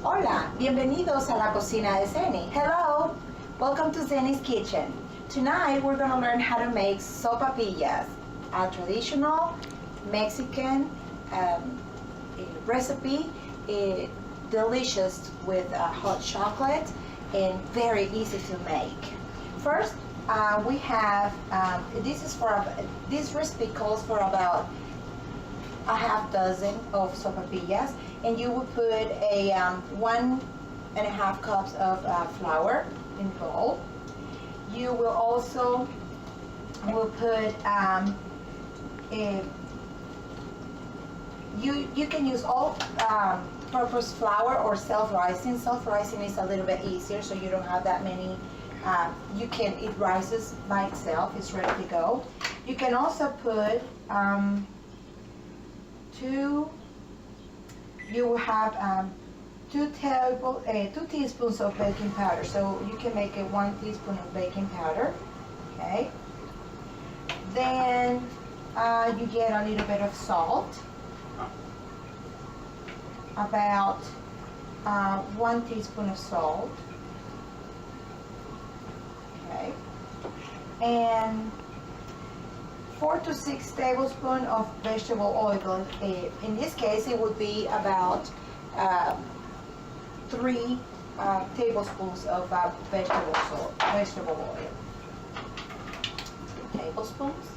Hola, bienvenidos a la cocina de Zeni. Hello, welcome to Zeni's kitchen. Tonight we're gonna learn how to make sopapillas, a traditional Mexican recipe, delicious with hot chocolate and very easy to make. First, we have this recipe calls for about a half dozen of sopapillas, and you will put a 1.5 cups of flour in the bowl. You will also put you can use all purpose flour or self-rising. Self-rising is a little bit easier, so you don't have that many. It rises by itself. It's ready to go. You can also put you will have 2 teaspoons of baking powder. So you can make 1 teaspoon of baking powder. Okay. Then you get a little bit of salt, about 1 teaspoon of salt. Okay. And 4 to 6 tablespoons of vegetable oil. In this case, it would be about 3 tablespoons of vegetable oil. 3 tablespoons.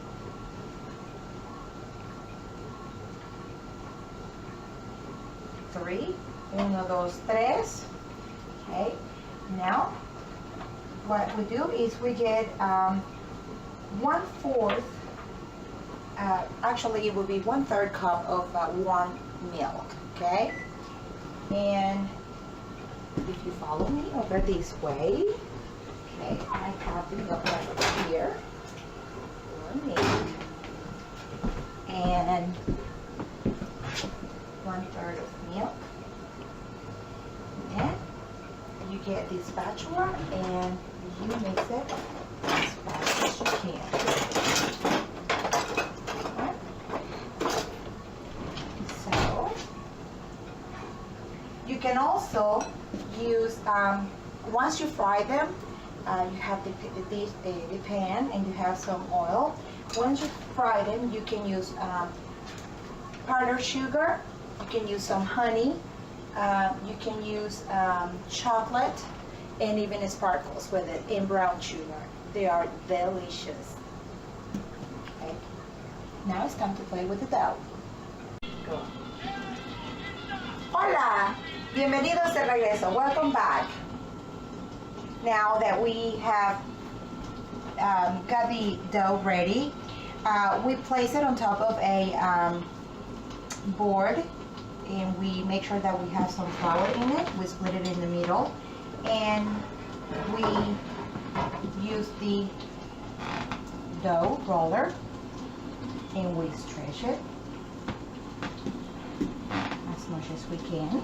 Three. 1, 2, 3. Okay. Now, what we do is we get 1/4. Actually, it would be 1/3 cup of warm milk. Okay. And if you follow me over this way, okay, I have the milk right here. Warm milk. And 1/3 of milk. And you get this spatula and you mix it as fast as you can. Okay. So you can also use once you fry them, you have the pan and you have some oil. Once you fry them, you can use powdered sugar. You can use some honey. You can use chocolate and even sparkles with it in brown sugar. They are delicious. Okay. Now it's time to play with the dough. Go. Hola, bienvenidos de regreso. Welcome back. Now that we have got the dough ready, we place it on top of a board, and we make sure that we have some flour in it. We split it in the middle, and we use the dough roller and we stretch it as much as we can.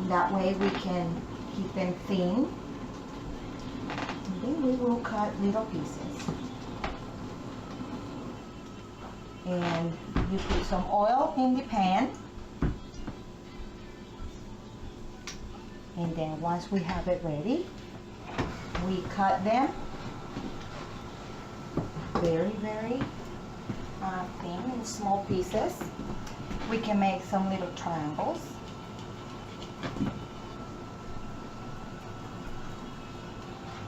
That way we can keep them thin, and then we will cut little pieces. And you put some oil in the pan, and then once we have it ready, we cut them very thin in small pieces. We can make some little triangles.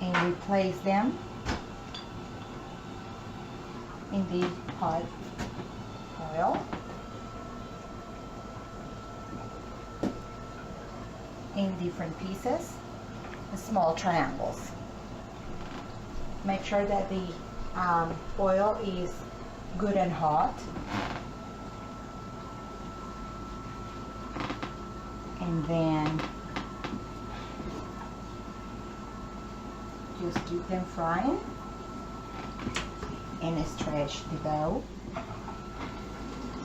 And we place them in the hot oil. In different pieces, small triangles. Make sure that the oil is good and hot. And then just keep them frying and stretch the dough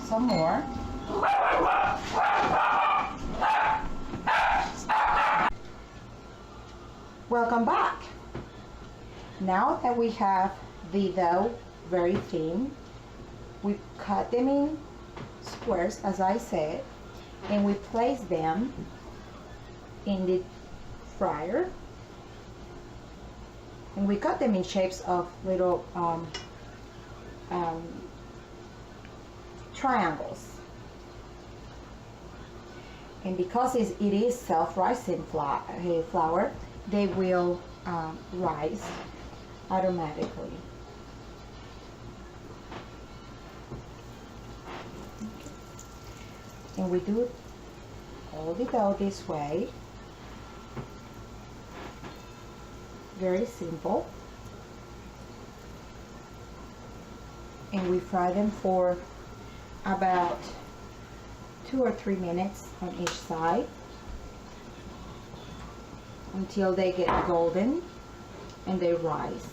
some more. Welcome back. Now that we have the dough very thin, we cut them in squares, as I said, and we place them in the fryer, and we cut them in shapes of little triangles. And because it is self-rising flour, they will rise automatically. And we do all the dough this way. Very simple. And we fry them for about 2 or 3 minutes on each side until they get golden and they rise.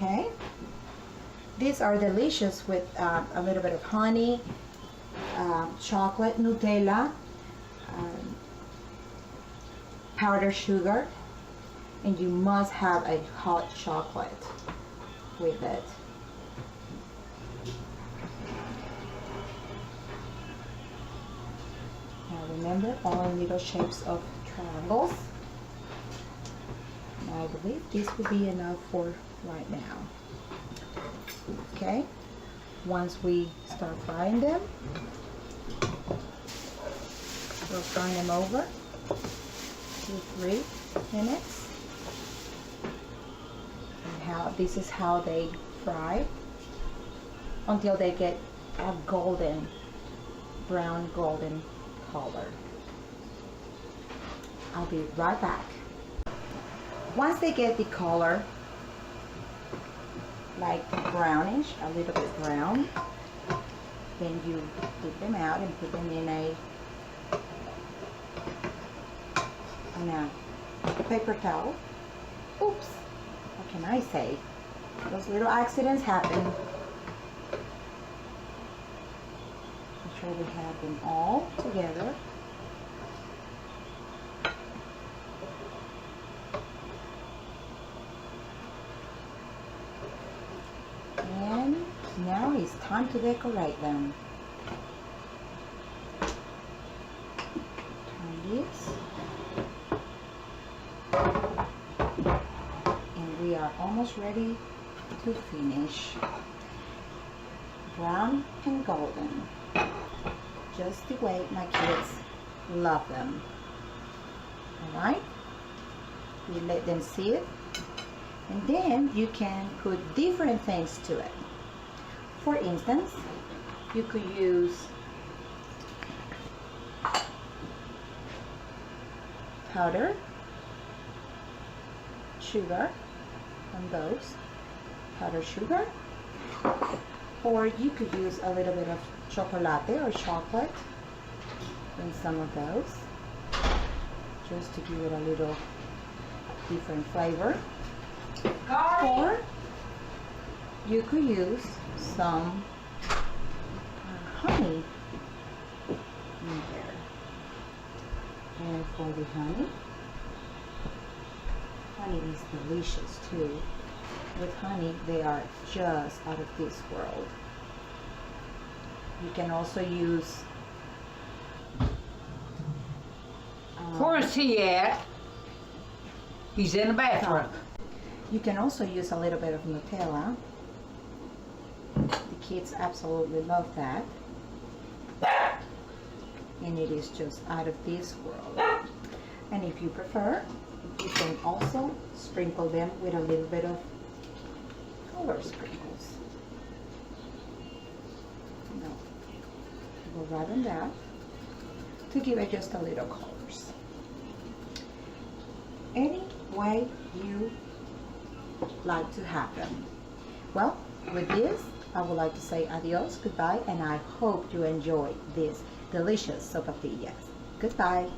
Okay, these are delicious with a little bit of honey, chocolate, Nutella, powdered sugar, and you must have a hot chocolate with it. Now remember, all in little shapes of triangles. I believe this will be enough for right now. Okay, once we start frying them, we'll turn them over 2-3 minutes. And this is how they fry until they get a golden, brown golden color. I'll be right back. Once they get the color like brownish, a little bit brown, then you take them out and put them in a paper towel. Oops, what can I say? Those little accidents happen. Make sure we have them all together. And now it's time to decorate them. Turn this. And we are almost ready to finish. Brown and golden. Just the way my kids love them. Alright? We let them see it. And then you can put different things to it. For instance, you could use powder, sugar on those, powdered sugar, or you could use a little bit of chocolate or chocolate in some of those, just to give it a little different flavor. Or you could use some honey in there. And for the honey is delicious too. With honey, they are just out of this world. You can also use Where's he at? He's in the bathroom. You can also use a little bit of Nutella. The kids absolutely love that. And it is just out of this world. And if you prefer, you can also sprinkle them with a little bit of color sprinkles. No, go right on that to give it just a little colors. Any way you like to have them. Well, with this, I would like to say adios, goodbye, and I hope you enjoy this delicious sopapillas. Goodbye.